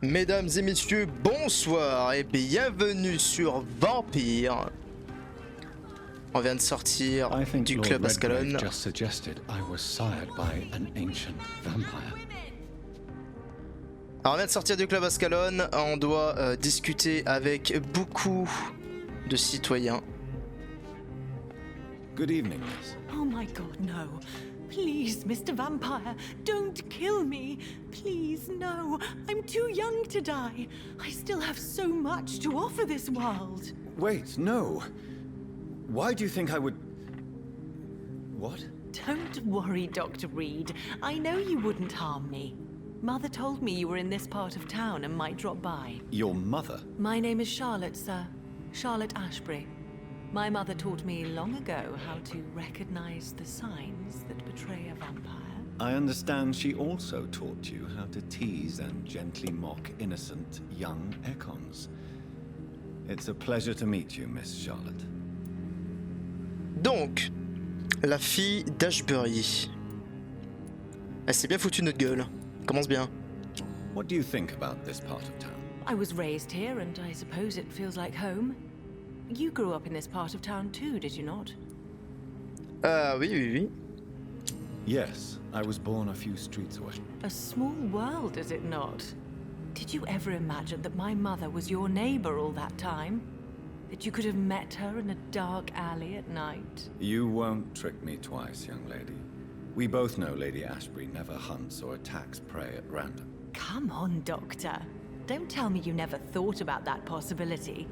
Mesdames et messieurs, bonsoir et bienvenue sur Vampyr. On vient de sortir du club Ascalon. Alors on vient de sortir du club Ascalon, on doit discuter avec beaucoup de citoyens. Good evening, miss. Oh my god, no. Please, Mr. Vampire, don't kill me. Please, no. I'm too young to die. I still have so much to offer this world. Wait, no. Why do you think I would... What? Don't worry, Dr. Reid. I know you wouldn't harm me. Mother told me you were in this part of town and might drop by. Your mother? My name is Charlotte, sir. Charlotte Ashbury. My mother taught me long ago how to recognize the signs that betray a vampire. I understand she also taught you how to tease and gently mock innocent young econs. It's a pleasure to meet you, Miss Charlotte. Donc, la fille d'Ashbury. Elle s'est bien foutue de notre gueule. Commence bien. What do you think about this part of town? I was raised here and I suppose it feels like home. You grew up in this part of town too, did you not? Oui. Yes, I was born a few streets away. A small world, is it not? Did you ever imagine that my mother was your neighbor all that time? That you could have met her in a dark alley at night? You won't trick me twice, young lady. We both know Lady Ashbury never hunts or attacks prey at random. Come on, Doctor. Don't tell me you never thought about that possibility.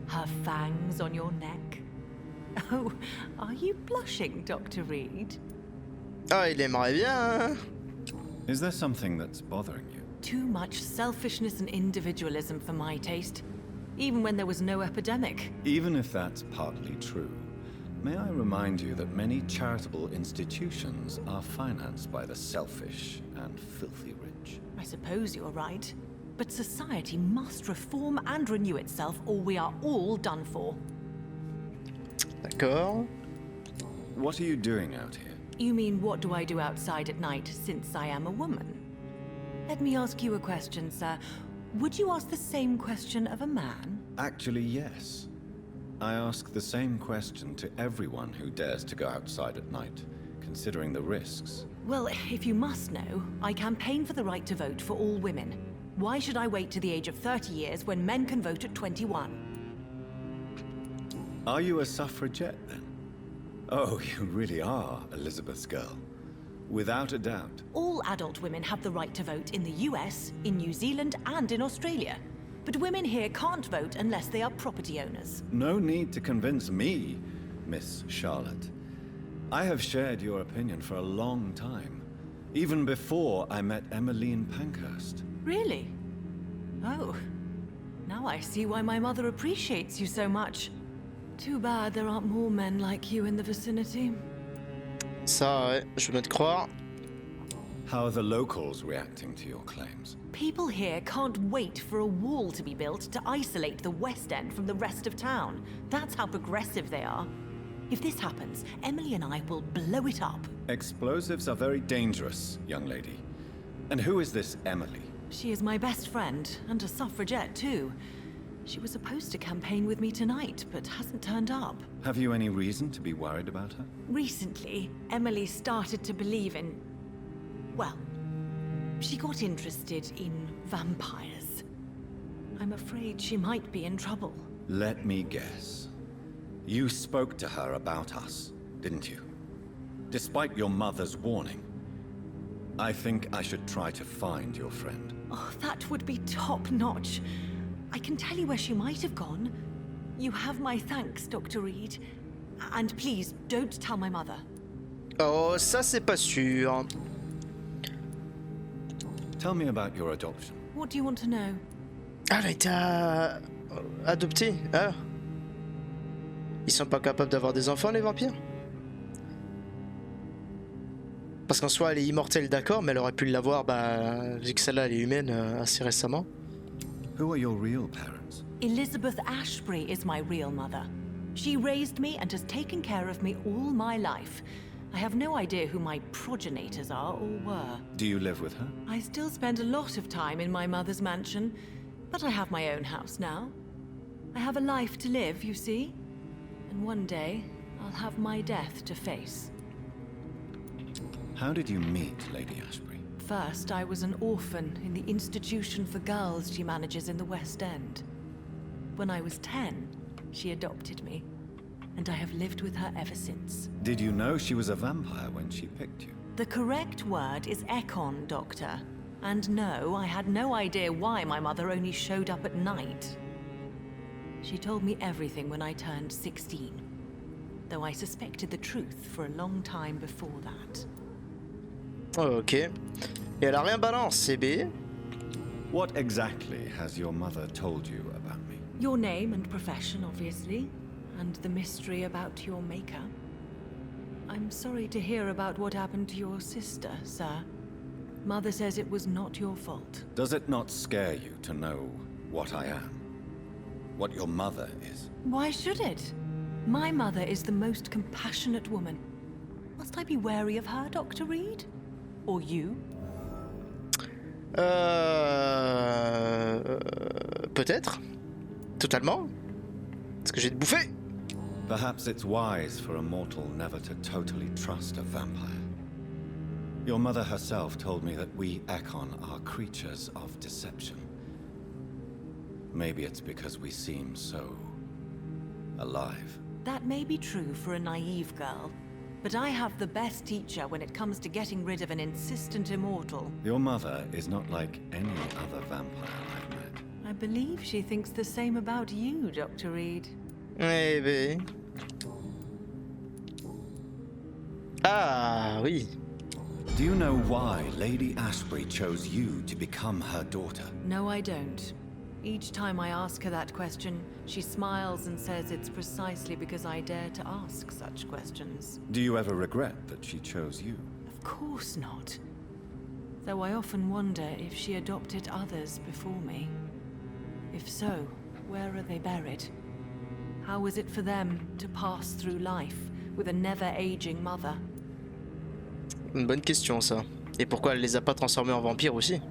Her fangs on your neck. Oh, are you blushing, Dr. Reid? Ah, il aimerait bien. Is there something that's bothering you? Too much selfishness and individualism for my taste. Even when there was no epidemic. Even if that's partly true, may I remind you that many charitable institutions are financed by the selfish and filthy rich. I suppose you're right. But society must reform and renew itself, or we are all done for. D'accord. What are you doing out here? You mean, what do I do outside at night, since I am a woman? Let me ask you a question, sir. Would you ask the same question of a man? Actually, yes. I ask the same question to everyone who dares to go outside at night, considering the risks. Well, if you must know, I campaign for the right to vote for all women. Why should I wait to the age of 30 years when men can vote at 21? Are you a suffragette, then? Oh, you really are Elizabeth's girl. Without a doubt. All adult women have the right to vote in the US, in New Zealand, and in Australia. But women here can't vote unless they are property owners. No need to convince me, Miss Charlotte. I have shared your opinion for a long time. Even before I met Emmeline Pankhurst. Really? Oh. Now I see why my mother appreciates you so much. Too bad there aren't more men like you in the vicinity. Ça, ouais, je veux bien te croire. How are the locals reacting to your claims? People here can't wait for a wall to be built to isolate the West End from the rest of town. That's how progressive they are. If this happens, Emily and I will blow it up. Explosives are very dangerous, young lady. And who is this Emily? She is my best friend, and a suffragette too. She was supposed to campaign with me tonight, but hasn't turned up. Have you any reason to be worried about her? Recently, Emily started to believe in... well, she got interested in vampires. I'm afraid she might be in trouble. Let me guess. You spoke to her about us, didn't you? Despite your mother's warning. I think I should try to find your friend. Oh, that would be top-notch. I can tell you where she might have gone. You have my thanks, Dr. Reid. And please, don't tell my mother. Oh, ça c'est pas sûr. Tell me about your adoption. What do you want to know? Ah, elle a été adoptée. Ah. Ils sont pas capables d'avoir des enfants, les vampires? Parce qu'en soi, elle est immortelle, d'accord, mais elle aurait pu l'avoir, vu que celle-là, elle est humaine assez récemment. Who are your real parents? Elizabeth Ashbury is my real mother. She raised me and has taken care of me all my life. I have no idea who my progenitors are or were. Do you live with her? I still spend a lot of time in my mother's mansion, but I have my own house now. I have a life to live, you see? And one day, I'll have my death to face. How did you meet Lady Ashbury? First, I was an orphan in the institution for girls she manages in the West End. When I was 10, she adopted me, and I have lived with her ever since. Did you know she was a vampire when she picked you? The correct word is Ekon, Doctor. And no, I had no idea why my mother only showed up at night. She told me everything when I turned 16, though I suspected the truth for a long time before that. Ok. Et elle a rien balancé, B. What exactly has your mother told you about me? Your name and profession, obviously, and the mystery about your maker. I'm sorry to hear about what happened to your sister, sir. Mother says it was not your fault. Does it not scare you to know what I am? What your mother is? Why should it? My mother is the most compassionate woman. Must I be wary of her, Dr. Reid? Or you? Peut-être. Totalement. Est-ce que j'ai de bouffer? Perhaps it's wise for a mortal never to totally trust a vampire. Your mother herself told me that we Ekon are creatures of deception. Maybe it's because we seem so alive. That may be true for a naive girl, but I have the best teacher when it comes to getting rid of an insistent immortal. Your mother is not like any other vampire I've met. I believe she thinks the same about you, Dr. Reid. Maybe. Ah, oui. Do you know why Lady Ashbury chose you to become her daughter? No, I don't. Each time I ask her that question, she smiles and says it's precisely because I dare to ask such questions. Do you ever regret that she chose you? Of course not. Though I often wonder if she adopted others before me. If so, where are they buried? How is it for them to pass through life with a never-aging mother? Une bonne question, ça. Et pourquoi elle les a pas transformés en vampires aussi?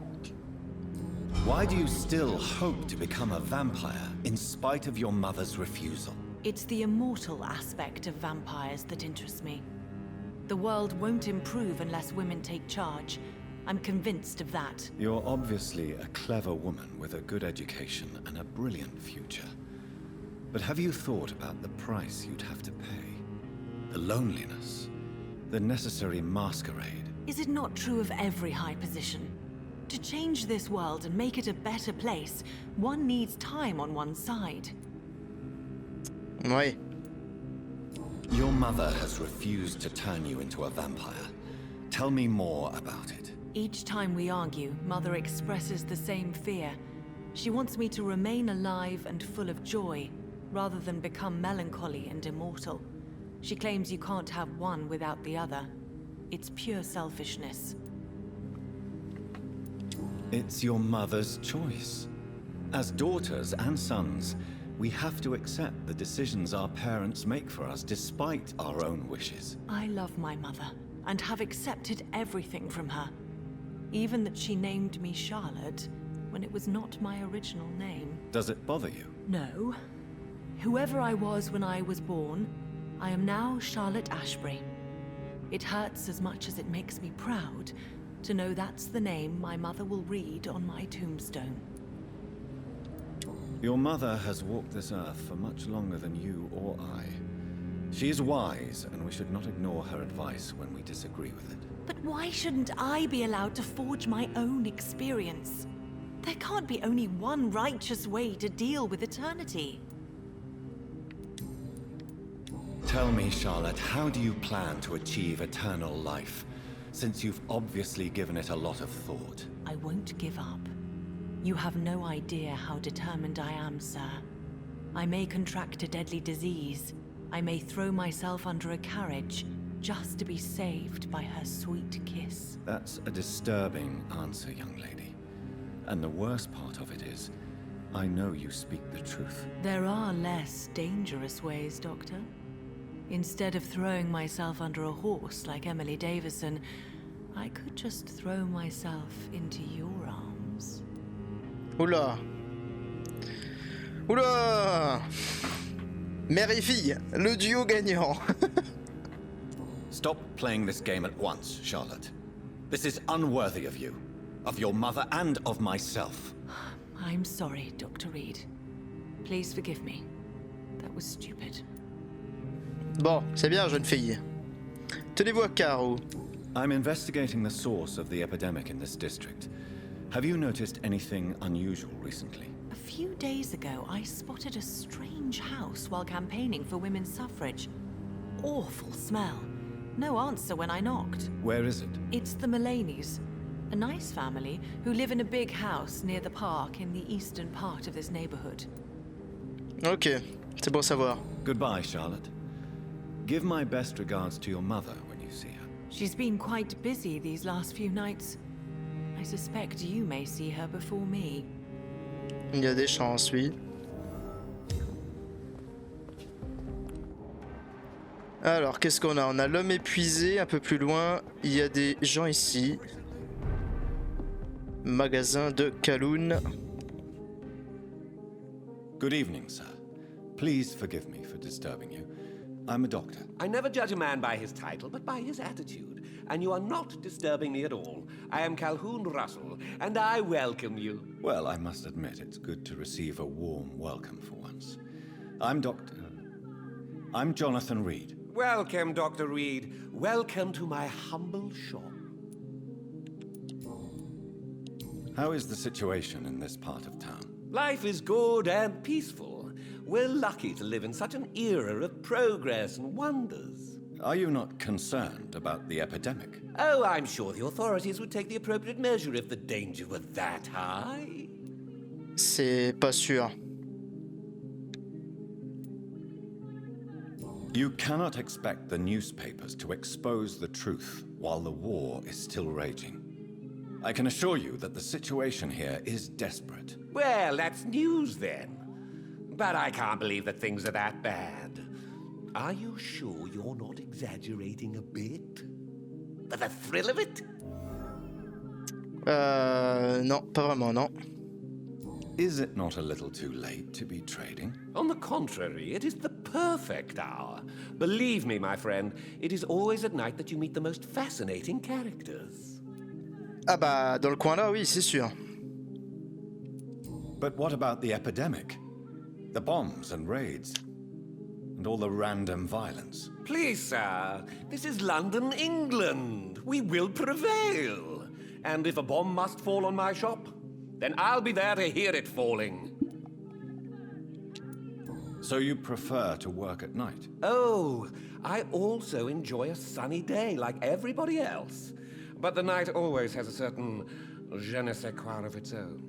Why do you still hope to become a vampire in spite of your mother's refusal? It's the immortal aspect of vampires that interests me. The world won't improve unless women take charge. I'm convinced of that. You're obviously a clever woman with a good education and a brilliant future. But have you thought about the price you'd have to pay? The loneliness, the necessary masquerade. Is it not true of every high position? To change this world and make it a better place, one needs time on one's side. Oui. Your mother has refused to turn you into a vampire. Tell me more about it. Each time we argue, Mother expresses the same fear. She wants me to remain alive and full of joy, rather than become melancholy and immortal. She claims you can't have one without the other. It's pure selfishness. It's your mother's choice. As daughters and sons, we have to accept the decisions our parents make for us despite our own wishes. I love my mother, and have accepted everything from her. Even that she named me Charlotte, when it was not my original name. Does it bother you? No. Whoever I was when I was born, I am now Charlotte Ashbury. It hurts as much as it makes me proud to know that's the name my mother will read on my tombstone. Your mother has walked this earth for much longer than you or I. She is wise, and we should not ignore her advice when we disagree with it. But why shouldn't I be allowed to forge my own experience? There can't be only one righteous way to deal with eternity. Tell me, Charlotte, how do you plan to achieve eternal life? Since you've obviously given it a lot of thought. I won't give up. You have no idea how determined I am, sir. I may contract a deadly disease. I may throw myself under a carriage just to be saved by her sweet kiss. That's a disturbing answer, young lady. And the worst part of it is, I know you speak the truth. There are less dangerous ways, Doctor. Instead of throwing myself under a horse like Emily Davison, I could just throw myself into your arms. Oula. Oula. Mère et fille, le duo gagnant. Stop playing this game at once, Charlotte. This is unworthy of you, of your mother and of myself. I'm sorry, Dr. Reid. Please forgive me. That was stupid. Bon, c'est bien, jeune fille. Tenez-vous à carreau. I'm investigating the source of the epidemic in this district. Have you noticed anything unusual recently? A few days ago, I spotted a strange house while campaigning for women's suffrage. Awful smell. No answer when I knocked. Where is it? It's the Mullaneys, a nice family who live in a big house near the park in the eastern part of this neighborhood. Ok, c'est bon savoir. Goodbye, Charlotte. Give my best regards to your mother when you see her. She's been quite busy these last few nights. I suspect you may see her before me. Il y a des chances, oui. Alors, qu'est-ce qu'on a? On a l'homme épuisé, un peu plus loin. Il y a des gens ici. Magasin de Kowloon. Good evening, sir. Please forgive me for disturbing you. I'm a doctor. I never judge a man by his title, but by his attitude. And you are not disturbing me at all. I am Calhoun Russell, and I welcome you. Well, I must admit it's good to receive a warm welcome for once. I'm Jonathan Reid. Welcome, Dr. Reid. Welcome to my humble shop. How is the situation in this part of town? Life is good and peaceful. We're lucky to live in such an era of progress and wonders. Are you not concerned about the epidemic? Oh, I'm sure the authorities would take the appropriate measure if the danger were that high. C'est pas sûr. You cannot expect the newspapers to expose the truth while the war is still raging. I can assure you that the situation here is desperate. Well, that's news then. But I can't believe that things are that bad. Are you sure you're not exaggerating a bit? For the thrill of it? Non, pas vraiment, non. Is it not a little too late to be trading? On the contrary, it is the perfect hour. Believe me, my friend, it is always at night that you meet the most fascinating characters. Ah bah, dans le coin là, oui, c'est sûr. But what about the epidemic? The bombs and raids? And all the random violence? Please, sir, this is London, England. We will prevail. And if a bomb must fall on my shop, then I'll be there to hear it falling. So you prefer to work at night? Oh, I also enjoy a sunny day like everybody else. But the night always has a certain je ne sais quoi of its own.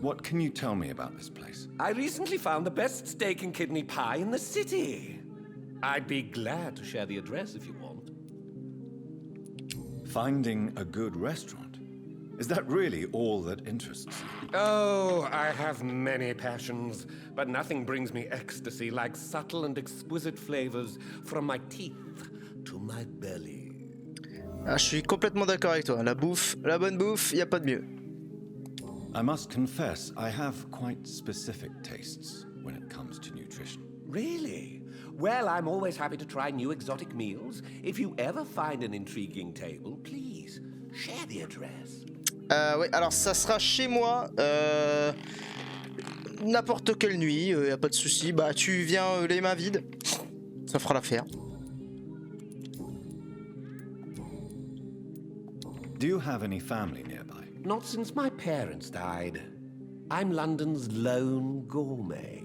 What can you tell me about this place? I recently found the best steak and kidney pie in the city. I'd be glad to share the address if you want. Finding a good restaurant? Is that really all that interests you? Oh, I have many passions, but nothing brings me ecstasy like subtle and exquisite flavors from my teeth to my belly. Ah, je suis complètement d'accord avec toi. La bouffe, la bonne bouffe, y a pas de mieux. I must confess, I have quite specific tastes when it comes to nutrition. Really? Well, I'm always happy to try new exotic meals. If you ever find an intriguing table, please share the address. Oui, alors ça sera chez moi n'importe quelle nuit, y a pas de souci. Bah tu viens les mains vides, ça fera l'affaire. Do you have any family nearby? Not since my parents died. I'm London's lone gourmet.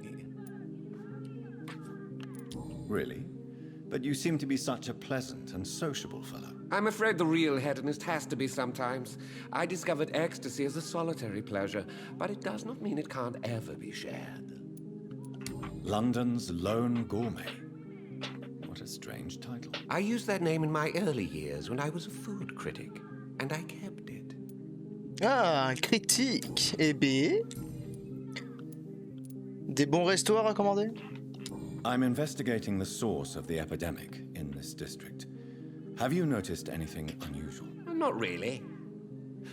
Really? But you seem to be such a pleasant and sociable fellow. I'm afraid the real hedonist has to be sometimes. I discovered ecstasy as a solitary pleasure, but it does not mean it can't ever be shared. London's lone gourmet. What a strange title. I used that name in my early years when I was a food critic, and I kept it. Ah, critique. Eh bien, des bons restos à recommander? I'm investigating the source of the epidemic in this district. Have you noticed anything unusual? Not really.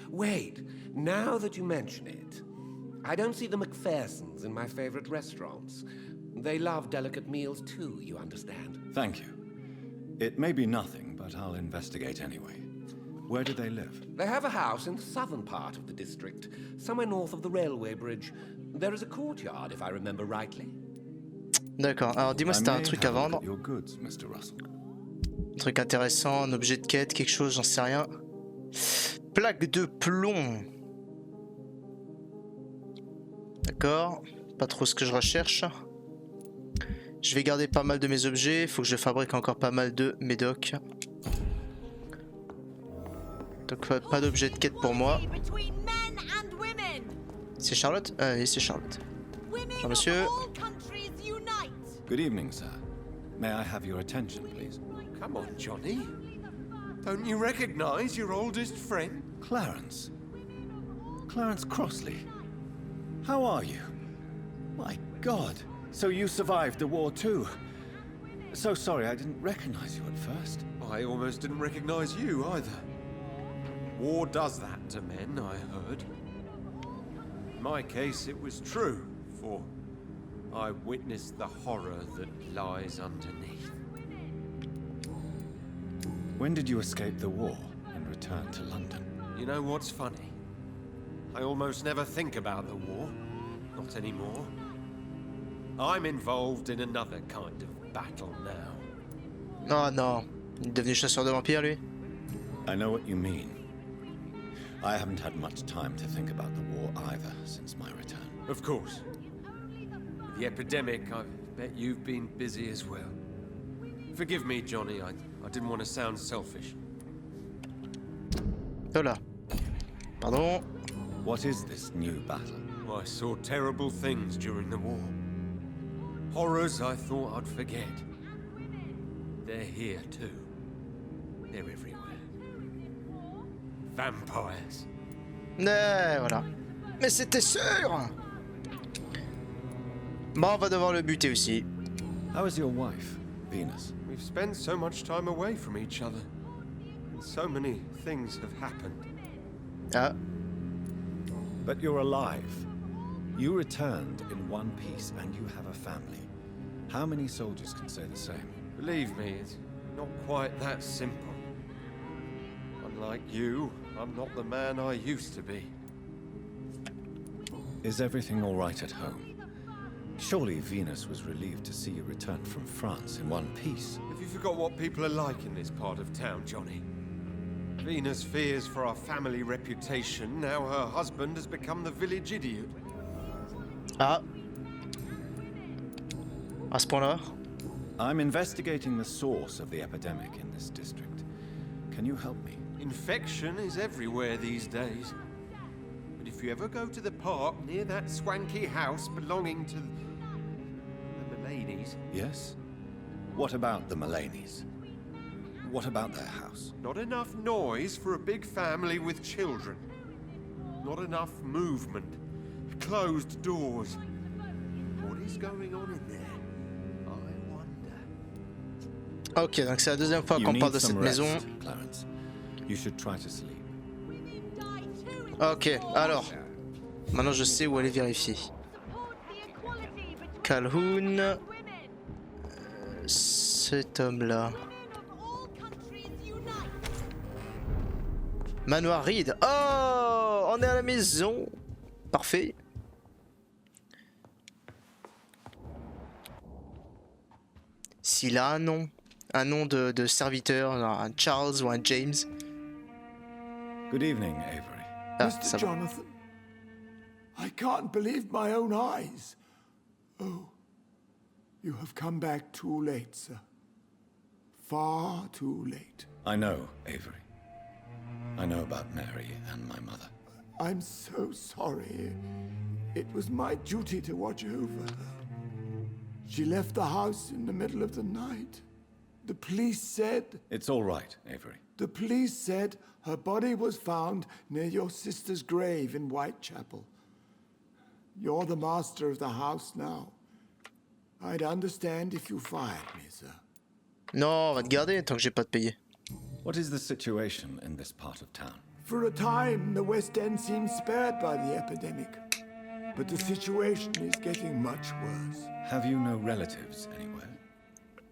Wait, now that you mention it, I don't see the McPhersons in my favorite restaurants. They love delicate meals too, you understand. Thank you. It may be nothing, but I'll investigate anyway. Where do they live? They have a house in the southern part of the district, somewhere north of the railway bridge. There is a courtyard, if I remember rightly. D'accord, alors dis-moi si t'as un truc à vendre. Your goods, Mr. Russell. Un truc intéressant, un objet de quête, quelque chose, j'en sais rien. Plaque de plomb. D'accord, pas trop ce que je recherche. Je vais garder pas mal de mes objets, il faut que je fabrique encore pas mal de médocs. Donc pas d'objet de quête pour moi. C'est Charlotte? Oui, c'est Charlotte. Bonjour monsieur. Good evening, sir. May I have your attention, please? Come on, Johnny. Don't you recognize your oldest friend? Clarence. Clarence Crossley. How are you? My God. So you survived the war too. So sorry I didn't recognize you at first. I almost didn't recognize you either. War does that to men, I heard. In my case, it was true, for I witnessed the horror that lies underneath. When did you escape the war and return to London? You know what's funny? I almost never think about the war. Not anymore. I'm involved in another kind of battle now. Oh non, il est devenu chasseur de vampires lui. I know what you mean. I haven't had much time to think about the war either since my return. Of course. With the epidemic, I bet you've been busy as well. Forgive me, Johnny, I didn't want to sound selfish. Voilà. Pardon. What is this new battle? I saw terrible things during the war. Horrors I thought I'd forget. They're here too. They're everywhere. Vampires. Voilà. Mais c'était sûr. Bon, on va devoir le buter aussi. How is your wife, Venus? We've spent so much time away from each other. And so many things have happened. Ah. But you're alive. You returned in one piece and you have a family. How many soldiers can say the same? Believe me, it's not quite that simple. Unlike you, I'm not the man I used to be. Is everything all right at home? Surely Venus was relieved to see you return from France in one piece. Have you forgot what people are like in this part of town, Johnny? Venus fears for our family reputation. Now her husband has become the village idiot. Ah. À ce point-là. I'm investigating the source of the epidemic in this district. Can you help me? Infection is everywhere these days. But if you ever go to the park near that swanky house belonging to the Mullaneys... Yes? What about the Mullaneys? What about their house? Not enough noise for a big family with children. Not enough movement. Closed doors. What is going on in there? I wonder. Ok, donc c'est la deuxième fois qu'on parle de cette maison. Clarence. You should try to sleep. Ok, alors. Maintenant je sais où aller vérifier. Calhoun. Cet homme-là. Manoir Reid. Oh, on est à la maison. Parfait. S'il a un nom de serviteur, un Charles ou un James. Good evening, Avery. Ah, Mr. Jonathan, I can't believe my own eyes. Oh, you have come back too late, sir. Far too late. I know, Avery. I know about Mary and my mother. I'm so sorry. It was my duty to watch over her. She left the house in the middle of the night. The police said... It's all right, Avery. The police said her body was found near your sister's grave in Whitechapel. You're the master of the house now. I'd understand if you fired me, sir. Non, on va te garder tant que j'ai pas de payer. What is the situation in this part of town? For a time, the West End seemed spared by the epidemic. But the situation is getting much worse. Have you no relatives anywhere?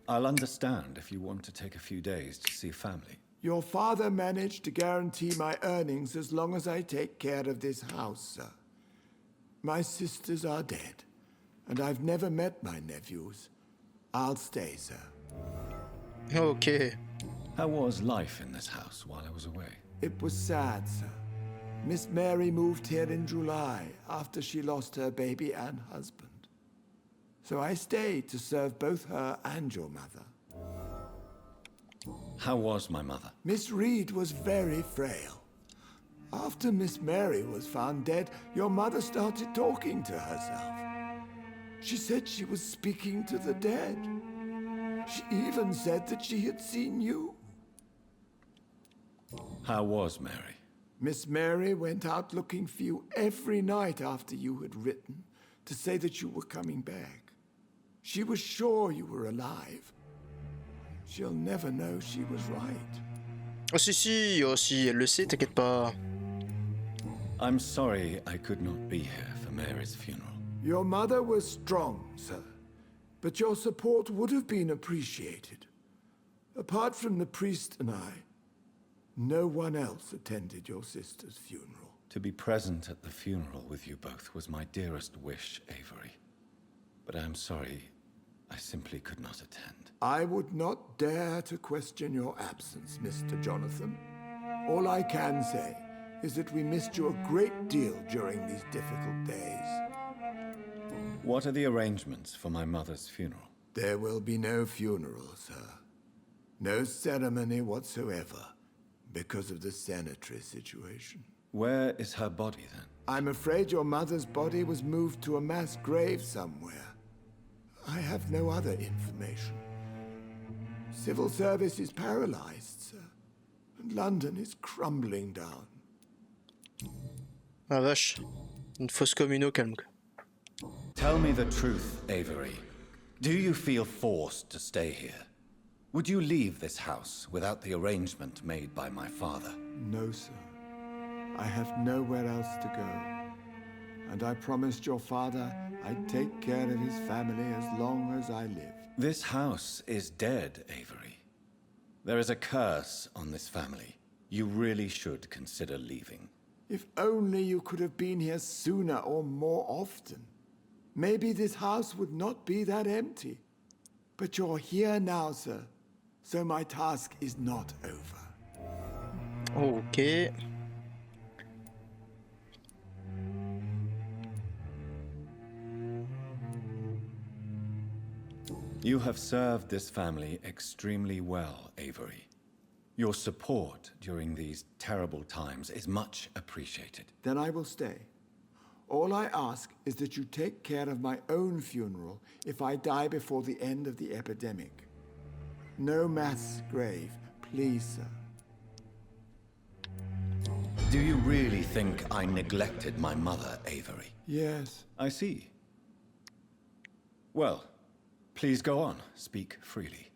I'll understand if you want to take a few days to see family. Your father managed to guarantee my earnings as long as I take care of this house, sir. My sisters are dead, and I've never met my nephews. I'll stay, sir. Ok. How was life in this house while I was away? It was sad, sir. Miss Mary moved here in July after she lost her baby and husband. So I stayed to serve both her and your mother. How was my mother? Miss Reid was very frail. After Miss Mary was found dead, your mother started talking to herself. She said she was speaking to the dead. She even said that she had seen you. How was Mary? Miss Mary went out looking for you every night after you had written to say that you were coming back. She was sure you were alive. She'll never know she was right. Oh si, elle le sait, t'inquiète pas. I'm sorry I could not be here for Mary's funeral. Your mother was strong, sir, but your support would have been appreciated. Apart from the priest and I, no one else attended your sister's funeral. To be present at the funeral with you both was my dearest wish, Avery. But I am sorry, I simply could not attend. I would not dare to question your absence, Mr. Jonathan. All I can say is that we missed you a great deal during these difficult days. What are the arrangements for my mother's funeral? There will be no funeral, sir. No ceremony whatsoever, because of the sanitary situation. Where is her body, then? I'm afraid your mother's body was moved to a mass grave somewhere. I have no other information. Civil service is paralyzed, sir, and London is crumbling down. Ah vache, une fosse commune au calme. Tell me the truth, Avery. Do you feel forced to stay here? Would you leave this house without the arrangement made by my father? No, sir. I have nowhere else to go. And I promised your father I'd take care of his family as long as I live. This house is dead, Avery. There is a curse on this family. You really should consider leaving. If only you could have been here sooner or more often. Maybe this house would not be that empty. But you're here now, sir. So my task is not over. Ok. You have served this family extremely well, Avery. Your support during these terrible times is much appreciated. Then I will stay. All I ask is that you take care of my own funeral if I die before the end of the epidemic. No mass grave, please, sir. Do you really think I neglected my mother, Avery? Yes. I see. Well, please go on. Speak freely.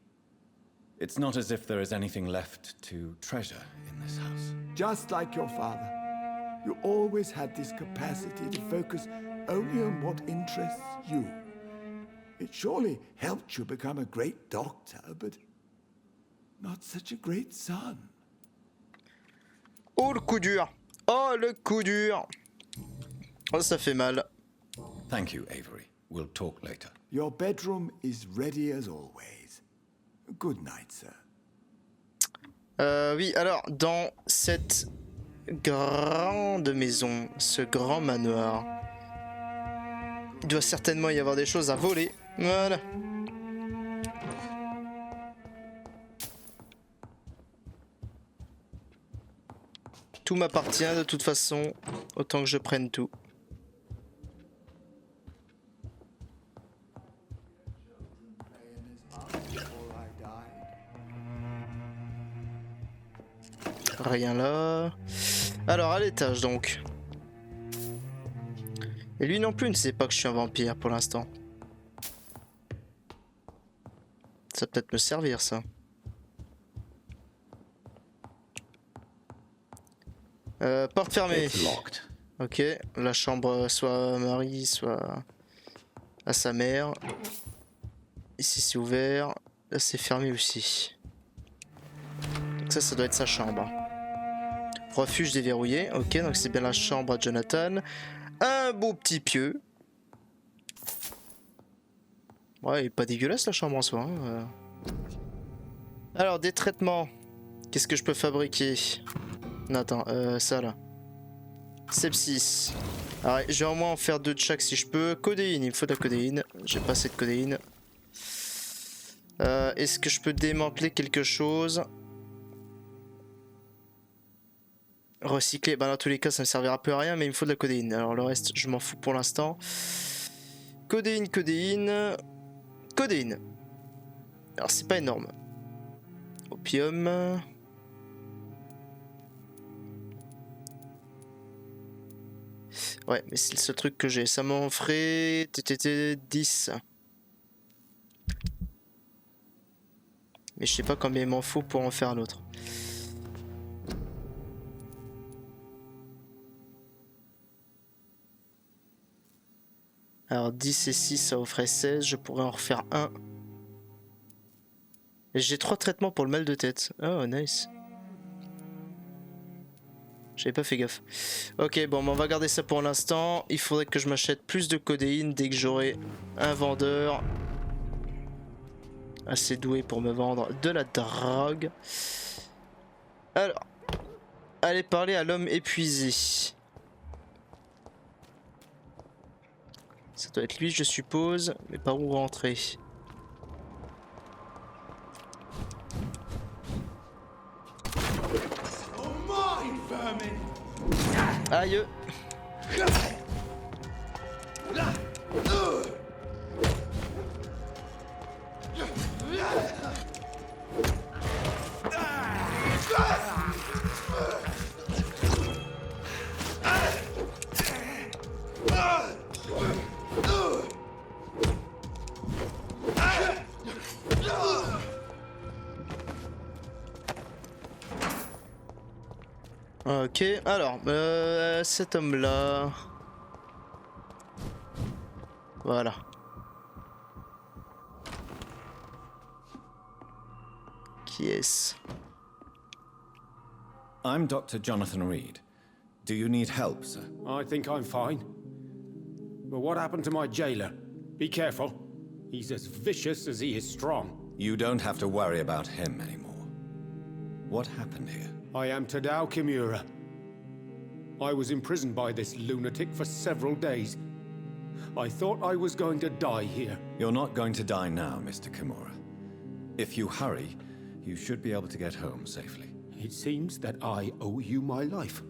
It's not as if there is anything left to treasure in this house. Just like your father, you always had this capacity to focus only on what interests you. It surely helped you become a great doctor, but not such a great son. Oh le coup dur. Oh le coup dur. Oh ça fait mal. Thank you, Avery. We'll talk later. Your bedroom is ready as always. Good night, sir. Oui, alors, dans cette grande maison, ce grand manoir, il doit certainement y avoir des choses à voler. Voilà. Tout m'appartient de toute façon, autant que je prenne tout. Rien là. Alors à l'étage donc. Et lui non plus ne sait pas que je suis un vampire pour l'instant. Ça va peut-être me servir, ça. Porte fermée. Ok, la chambre soit à Marie, soit à sa mère. Ici c'est ouvert. Là c'est fermé aussi. Donc ça doit être sa chambre. Refuge déverrouillé. Ok, donc c'est bien la chambre à Jonathan. Un beau petit pieu. Ouais, il est pas dégueulasse la chambre en soi. Hein. Alors, des traitements. Qu'est-ce que je peux fabriquer? Non, attends, ça là. Sepsis. Alors, je vais au moins en faire 2 de chaque si je peux. Codéine, il me faut de la codéine. J'ai pas assez de codéine. Est-ce que je peux démanteler quelque chose? Recycler, bah dans tous les cas ça ne servira plus à rien, mais il me faut de la codéine. Alors le reste je m'en fous pour l'instant. Codéine. Alors c'est pas énorme. Opium. Ouais, mais c'est le seul truc que j'ai. Ça m'en ferait 10. Mais je sais pas combien il m'en faut pour en faire un autre. Alors 10 et 6 ça offrait 16, je pourrais en refaire un. Et j'ai 3 traitements pour le mal de tête. Oh nice. J'avais pas fait gaffe. Ok bon, on va garder ça pour l'instant. Il faudrait que je m'achète plus de codéine dès que j'aurai un vendeur assez doué pour me vendre de la drogue. Alors, allez parler à l'homme épuisé. Ça doit être lui, je suppose. Mais par où rentrer? Aïe! Ok, alors, cet homme-là... Voilà. Qui est-ce? I'm Dr. Jonathan Reid. Do you need help, sir? I think I'm fine. But what happened to my jailer? Be careful. He's as vicious as he is strong. You don't have to worry about him anymore. What happened here? I am Tadao Kimura. I was imprisoned by this lunatic for several days. I thought I was going to die here. You're not going to die now, Mr. Kimura. If you hurry, you should be able to get home safely. It seems that I owe you my life.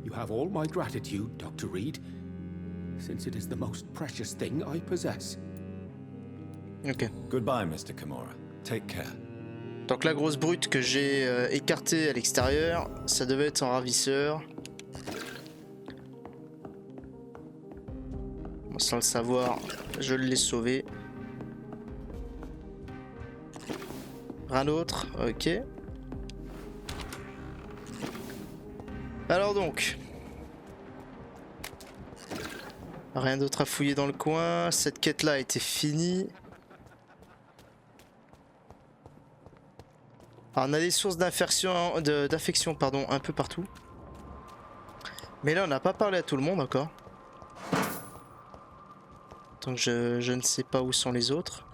You have all my gratitude, Dr. Reid, since it is the most precious thing I possess. Ok. Goodbye, Mr. Kimura. Take care. Donc la grosse brute que j'ai écartée à l'extérieur, ça devait être un ravisseur. Bon, sans le savoir, je l'ai sauvé. Un autre, ok. Alors donc, rien d'autre à fouiller dans le coin. Cette quête-là a été finie. Alors on a des sources d'affection un peu partout. Mais là on n'a pas parlé à tout le monde encore. Donc je ne sais pas où sont les autres.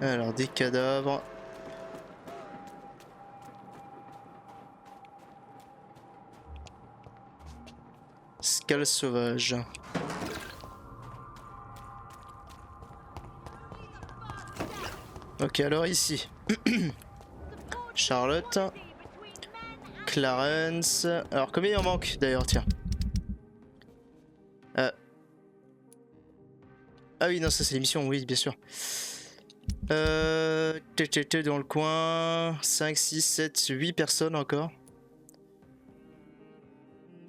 Alors des cadavres. Scale sauvage. Ok, alors ici. Charlotte. Clarence. Alors combien il en manque d'ailleurs, tiens. Ah oui, non, ça c'est l'émission, oui, bien sûr. Dans le coin. 5, 6, 7, 8 personnes encore.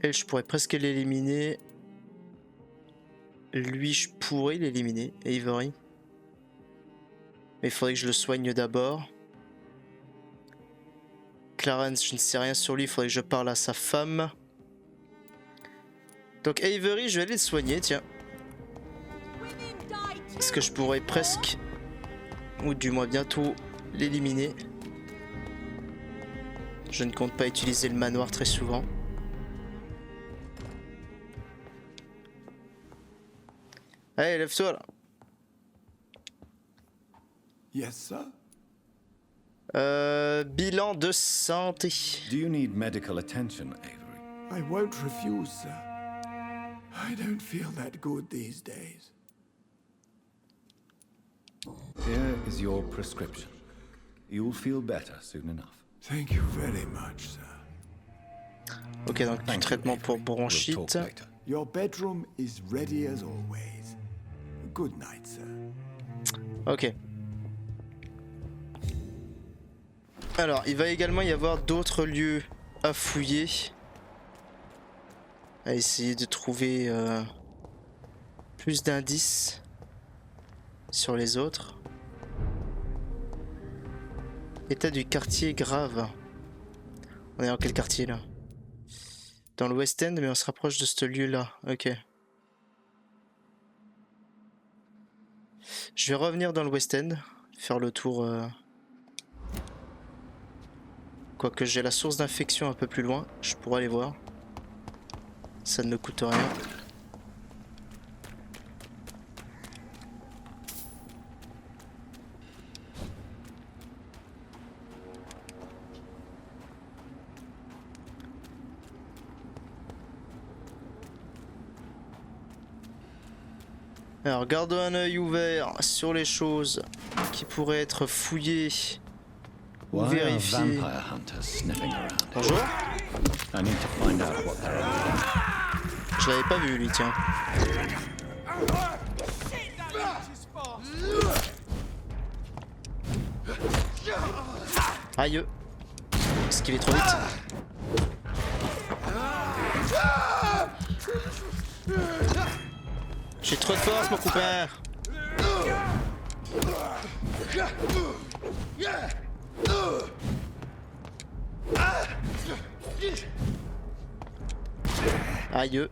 Elle, je pourrais presque l'éliminer. Lui, je pourrais l'éliminer. Avery. Mais il faudrait que je le soigne d'abord. Clarence, je ne sais rien sur lui. Il faudrait que je parle à sa femme. Donc Avery, je vais aller le soigner, tiens. Parce que je pourrais presque, ou du moins bientôt, l'éliminer. Je ne compte pas utiliser le manoir très souvent. Allez, lève-toi là. Yes, sir. Bilan de santé. Do you need medical attention, Avery? I won't refuse, sir. I don't feel that good these days. Here is your prescription. You'll feel better soon enough. Thank you very much, sir. Ok, donc du traitement pour bronchite. We'll talk later. Your bedroom is ready as always. Good night, sir. Ok. Alors, il va également y avoir d'autres lieux à fouiller. À essayer de trouver plus d'indices sur les autres. État du quartier grave. On est dans quel quartier là? Dans le West End, mais on se rapproche de ce lieu-là. Ok. Je vais revenir dans le West End, faire le tour. Quoique j'ai la source d'infection un peu plus loin, je pourrais aller voir. Ça ne me coûte rien. Alors, gardons un œil ouvert sur les choses qui pourraient être fouillées ou Why are vérifiées. vampire hunters sniffing around? Bonjour. I need to find out what they're about. Je l'avais pas vu lui, tiens. Aïe. Esquiver trop vite. J'ai trop de force, mon copain. Aïe.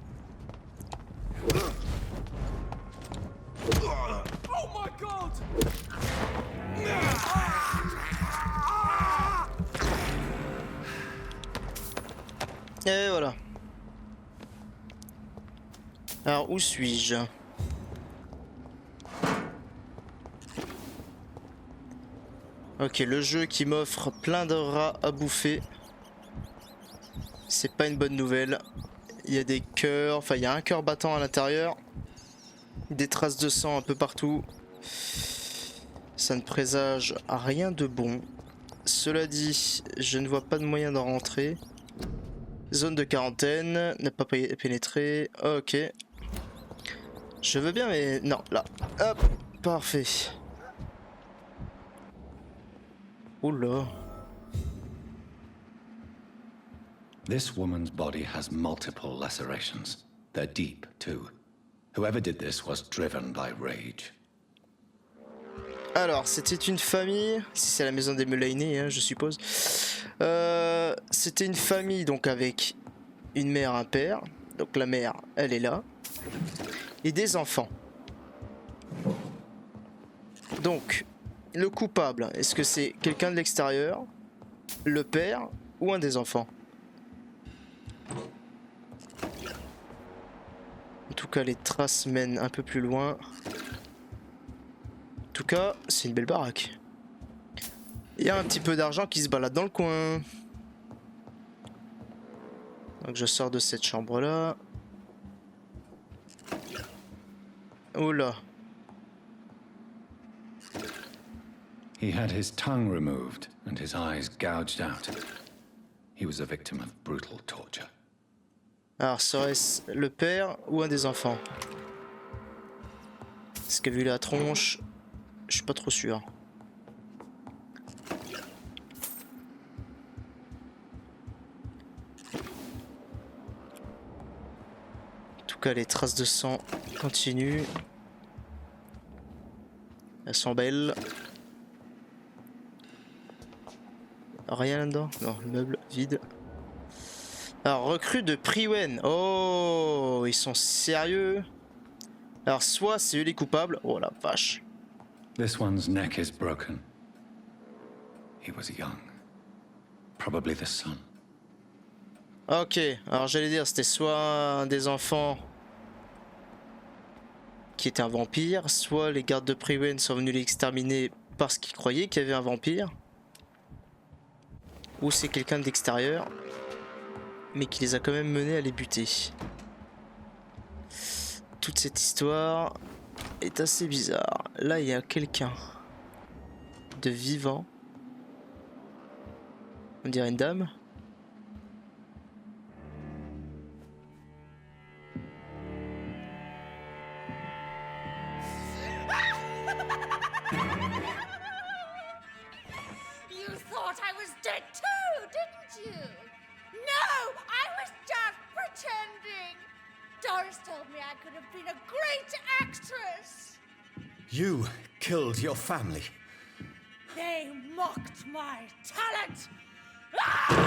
Et voilà. Alors, où suis-je? Ok, le jeu qui m'offre plein de rats à bouffer. C'est pas une bonne nouvelle. Il y a des cœurs, enfin il y a un cœur battant à l'intérieur. Des traces de sang un peu partout. Ça ne présage à rien de bon. Cela dit, je ne vois pas de moyen d'en rentrer. Zone de quarantaine, n'a pas pénétré. Ok. Je veux bien, mais non, là. Hop, parfait. Oula. This woman's body has multiple lacerations. They're deep, too. Whoever did this was driven by rage. Alors, c'était une famille, si c'est la maison des Mulaney, hein, je suppose. C'était une famille donc avec une mère, un père. Donc la mère, elle est là. Et des enfants. Donc, le coupable, est-ce que c'est quelqu'un de l'extérieur, le père ou un des enfants? En tout cas, les traces mènent un peu plus loin. En tout cas, c'est une belle baraque. Il y a un petit peu d'argent qui se balade dans le coin. Donc je sors de cette chambre-là. Oh là. He had his tongue removed and his eyes gouged out. He was a victim of brutal torture. Alors, serait-ce le père ou un des enfants? Parce que vu la tronche, je suis pas trop sûr. Donc les traces de sang continuent. Elles sont belles. Rien là-dedans? Non, le meuble vide. Alors, recrue de Priwen. Oh, ils sont sérieux. Alors, soit c'est eux les coupables. Oh la vache. This one's neck is broken. He was young. Probably the son. Ok, alors j'allais dire, c'était soit un des enfants qui était un vampire, soit les gardes de Priwen sont venus l'exterminer parce qu'ils croyaient qu'il y avait un vampire. Ou c'est quelqu'un d'extérieur, mais qui les a quand même menés à les buter. Toute cette histoire est assez bizarre. Là, il y a quelqu'un de vivant. On dirait une dame. You thought I was dead too, didn't you? No, I was just pretending. Doris told me I could have been a great actress. You killed your family. They mocked my talent. Ah!